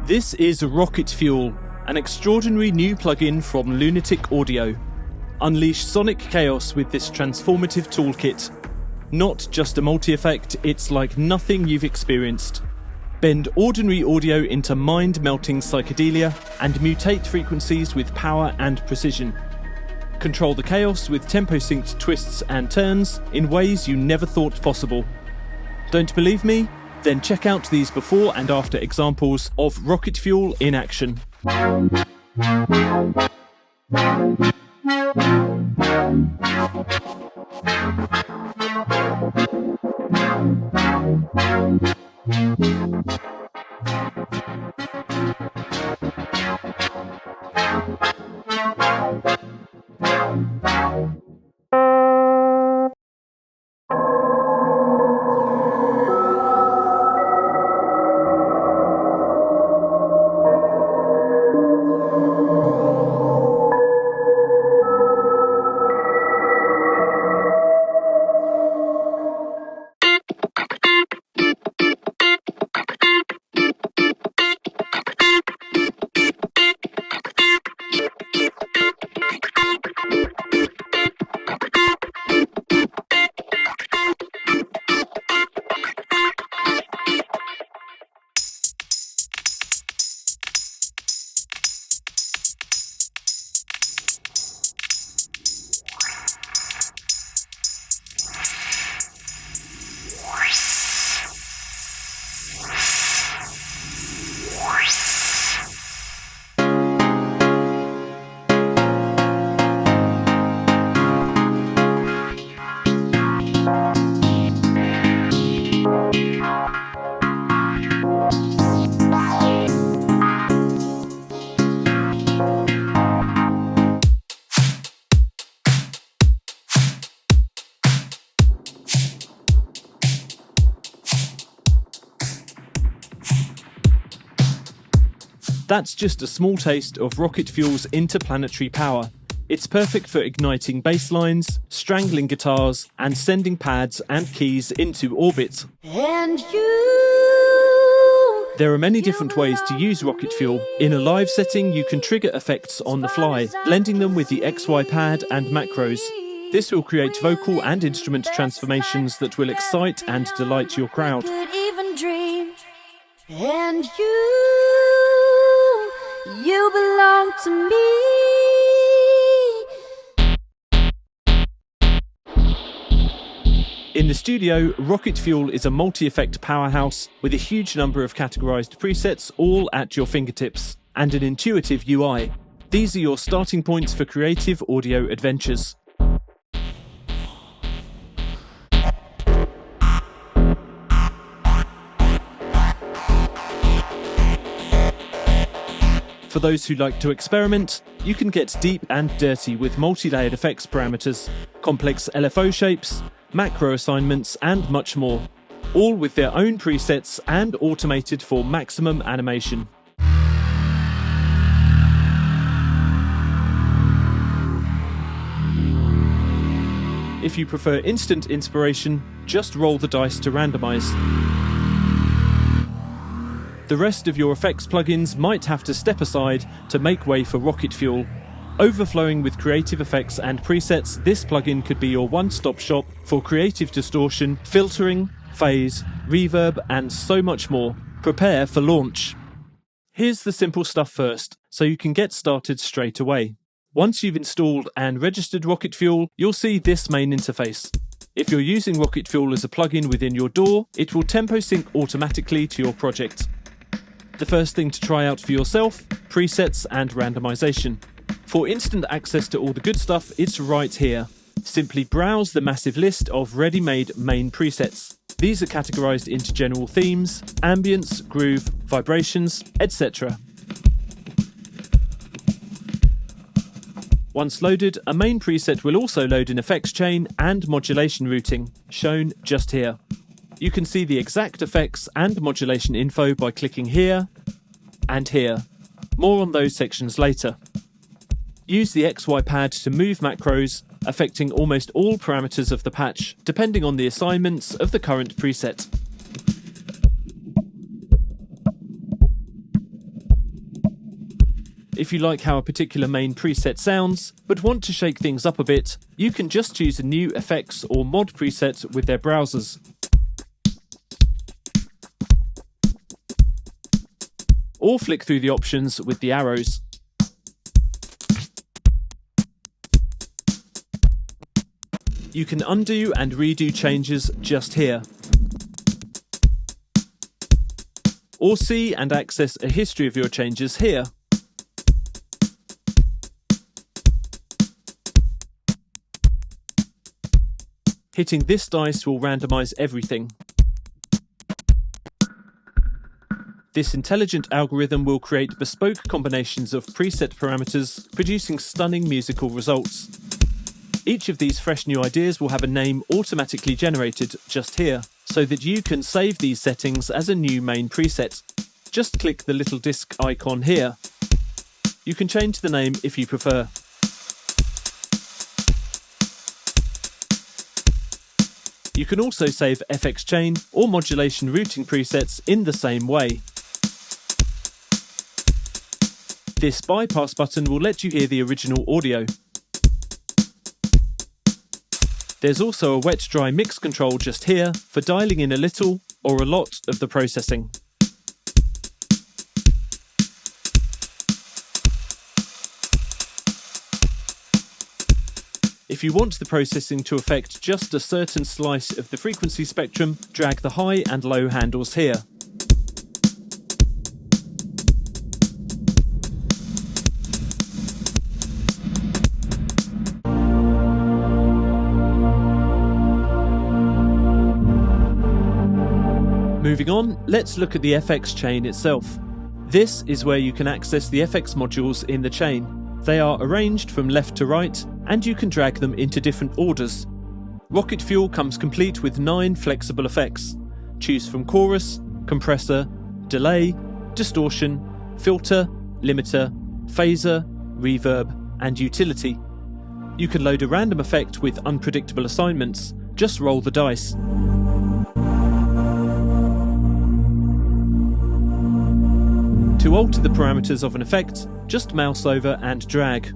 This is Rocket Fuel, an extraordinary new plugin from Lunatic Audio. Unleash sonic chaos with this transformative toolkit. Not just a multi-effect, it's like nothing you've experienced. Bend ordinary audio into mind-melting psychedelia and mutate frequencies with power and precision. Control the chaos with tempo-synced twists and turns in ways you never thought possible. Don't believe me? Then check out these before and after examples of Rocket Fuel in action. That's just a small taste of Rocket Fuel's interplanetary power. It's perfect for igniting basslines, strangling guitars, and sending pads and keys into orbit. And you... There are many different ways to use Rocket Fuel. In a live setting, you can trigger effects on the fly, blending them with the XY pad and macros. This will create vocal and instrument transformations that will excite and delight your crowd. Could even dream. And you belong to me. In the studio, Rocket Fuel is a multi-effect powerhouse with a huge number of categorized presets all at your fingertips, and an intuitive UI. These are your starting points for creative audio adventures. For those who like to experiment, you can get deep and dirty with multi-layered effects parameters, complex LFO shapes, macro assignments, and much more, all with their own presets and automated for maximum animation. If you prefer instant inspiration, just roll the dice to randomize. The rest of your effects plugins might have to step aside to make way for Rocket Fuel. Overflowing with creative effects and presets, this plugin could be your one-stop shop for creative distortion, filtering, phase, reverb, and so much more. Prepare for launch. Here's the simple stuff first, so you can get started straight away. Once you've installed and registered Rocket Fuel, you'll see this main interface. If you're using Rocket Fuel as a plugin within your DAW, it will tempo sync automatically to your project. The first thing to try out for yourself, presets and randomization. For instant access to all the good stuff, it's right here. Simply browse the massive list of ready-made main presets. These are categorized into general themes, ambience, groove, vibrations, etc. Once loaded, a main preset will also load an effects chain and modulation routing, shown just here. You can see the exact effects and modulation info by clicking here and here. More on those sections later. Use the XY pad to move macros, affecting almost all parameters of the patch, depending on the assignments of the current preset. If you like how a particular main preset sounds, but want to shake things up a bit, you can just choose a new effects or mod preset with their browsers. Or flick through the options with the arrows. You can undo and redo changes just here. Or see and access a history of your changes here. Hitting this dice will randomize everything. This intelligent algorithm will create bespoke combinations of preset parameters, producing stunning musical results. Each of these fresh new ideas will have a name automatically generated just here, so that you can save these settings as a new main preset. Just click the little disc icon here. You can change the name if you prefer. You can also save FX chain or modulation routing presets in the same way. This bypass button will let you hear the original audio. There's also a wet-dry mix control just here for dialing in a little or a lot of the processing. If you want the processing to affect just a certain slice of the frequency spectrum, drag the high and low handles here. Moving on, let's look at the FX chain itself. This is where you can access the FX modules in the chain. They are arranged from left to right, and you can drag them into different orders. Rocket Fuel comes complete with 9 flexible effects. Choose from chorus, compressor, delay, distortion, filter, limiter, phaser, reverb, and utility. You can load a random effect with unpredictable assignments. Just roll the dice. To alter the parameters of an effect, just mouse over and drag.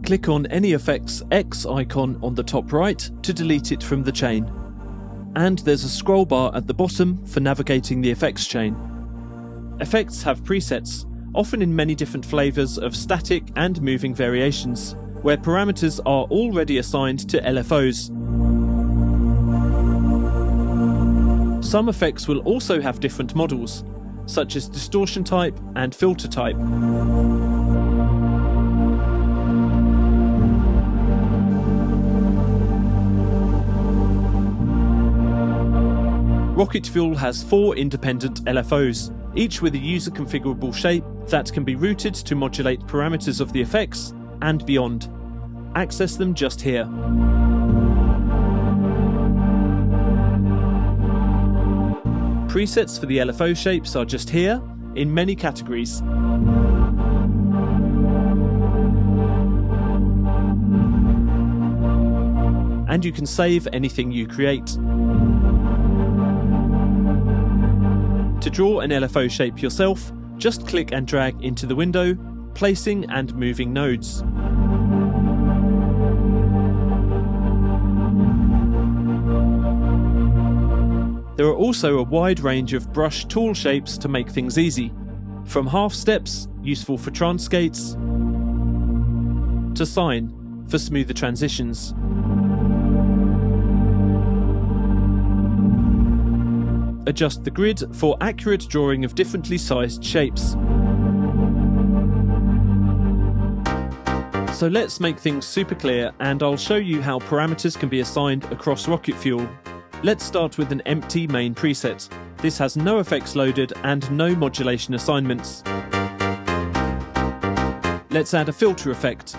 Click on any effect's X icon on the top right to delete it from the chain. And there's a scroll bar at the bottom for navigating the effects chain. Effects have presets, often in many different flavors of static and moving variations, where parameters are already assigned to LFOs. Some effects will also have different models, such as distortion type and filter type. Rocket Fuel has 4 independent LFOs, each with a user configurable shape that can be routed to modulate parameters of the effects and beyond. Access them just here. Presets for the LFO shapes are just here, in many categories. And you can save anything you create. To draw an LFO shape yourself, just click and drag into the window, placing and moving nodes. There are also a wide range of brush tool shapes to make things easy, from half steps, useful for transcates, to sine, for smoother transitions. Adjust the grid for accurate drawing of differently sized shapes. So let's make things super clear, and I'll show you how parameters can be assigned across Rocket Fuel. Let's start with an empty main preset. This has no effects loaded and no modulation assignments. Let's add a filter effect.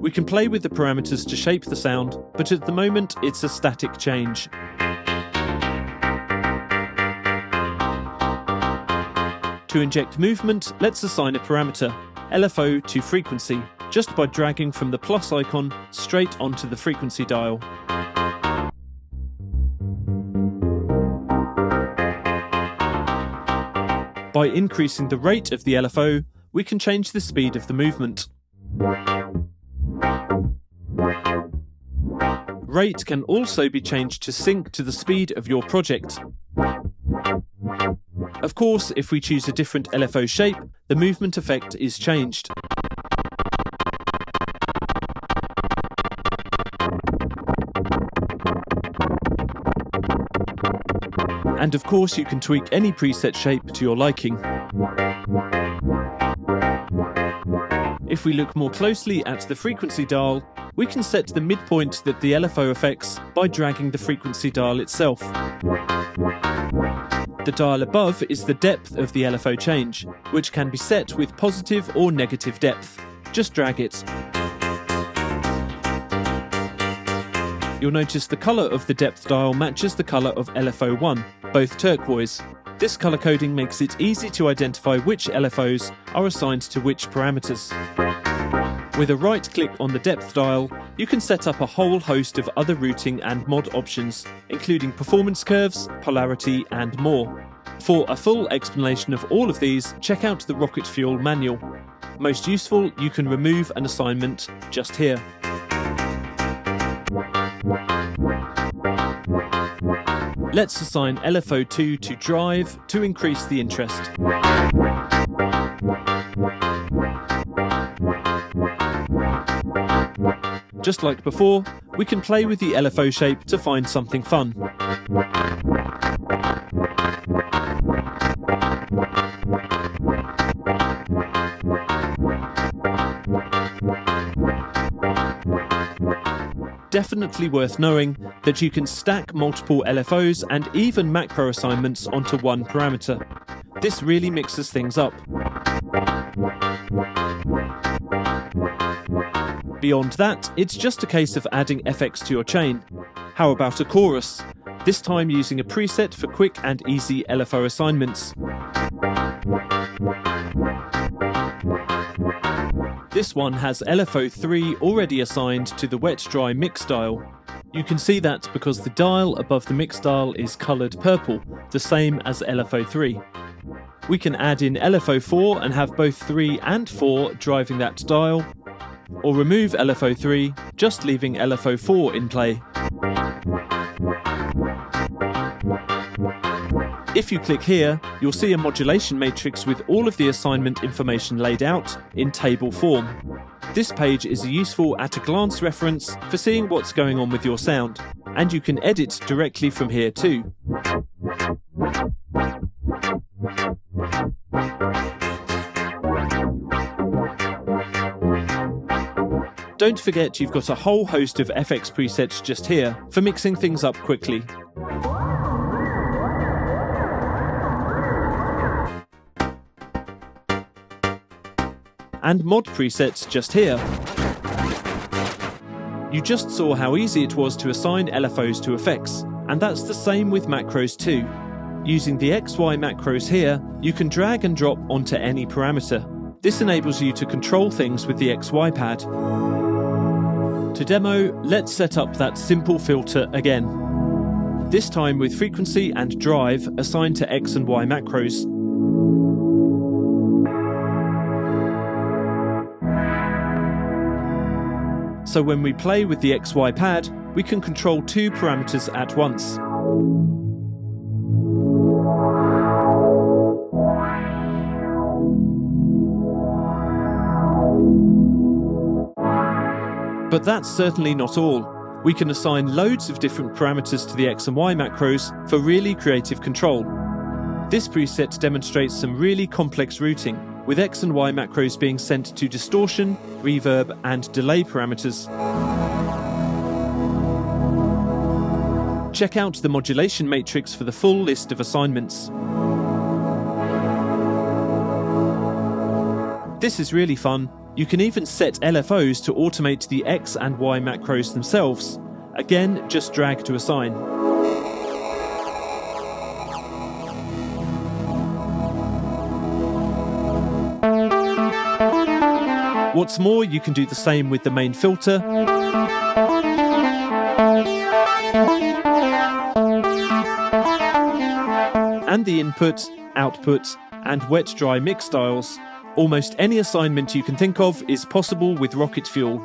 We can play with the parameters to shape the sound, but at the moment it's a static change. To inject movement, let's assign a parameter, LFO to frequency, just by dragging from the plus icon straight onto the frequency dial. By increasing the rate of the LFO, we can change the speed of the movement. Rate can also be changed to sync to the speed of your project. Of course, if we choose a different LFO shape, the movement effect is changed. And of course, you can tweak any preset shape to your liking. If we look more closely at the frequency dial, we can set the midpoint that the LFO affects by dragging the frequency dial itself. The dial above is the depth of the LFO change, which can be set with positive or negative depth. Just drag it. You'll notice the colour of the depth dial matches the colour of LFO1, both turquoise. This colour coding makes it easy to identify which LFOs are assigned to which parameters. With a right click on the depth dial, you can set up a whole host of other routing and mod options, including performance curves, polarity, and more. For a full explanation of all of these, check out the Rocket Fuel manual. Most useful, you can remove an assignment just here. Let's assign LFO2 to drive to increase the interest. Just like before, we can play with the LFO shape to find something fun. Definitely worth knowing that you can stack multiple LFOs and even macro assignments onto one parameter. This really mixes things up. Beyond that, it's just a case of adding FX to your chain. How about a chorus? This time using a preset for quick and easy LFO assignments. This one has LFO3 already assigned to the wet-dry mix dial. You can see that because the dial above the mix dial is coloured purple, the same as LFO3. We can add in LFO4 and have both 3 and 4 driving that dial, or remove LFO3, just leaving LFO4 in play. If you click here, you'll see a modulation matrix with all of the assignment information laid out in table form. This page is a useful at-a-glance reference for seeing what's going on with your sound, and you can edit directly from here too. Don't forget you've got a whole host of FX presets just here for mixing things up quickly. And mod presets just here. You just saw how easy it was to assign LFOs to effects, and that's the same with macros too. Using the XY macros here, you can drag and drop onto any parameter. This enables you to control things with the XY pad. To demo, let's set up that simple filter again. This time with frequency and drive assigned to X and Y macros. So when we play with the XY pad, we can control 2 parameters at once. But that's certainly not all. We can assign loads of different parameters to the X and Y macros for really creative control. This preset demonstrates some really complex routing, with X and Y macros being sent to distortion, reverb, and delay parameters. Check out the modulation matrix for the full list of assignments. This is really fun. You can even set LFOs to automate the X and Y macros themselves. Again, just drag to assign. What's more, you can do the same with the main filter, and the input, output, and wet-dry mix styles, almost any assignment you can think of is possible with Rocket Fuel.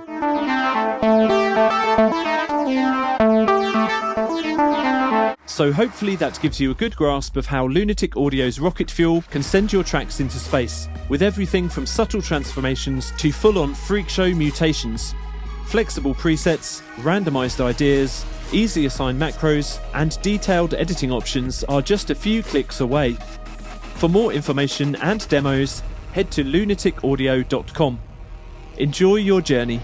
So hopefully that gives you a good grasp of how Lunatic Audio's Rocket Fuel can send your tracks into space, with everything from subtle transformations to full-on freak show mutations. Flexible presets, randomized ideas, easy assigned macros, and detailed editing options are just a few clicks away. For more information and demos, head to lunaticaudio.com. Enjoy your journey.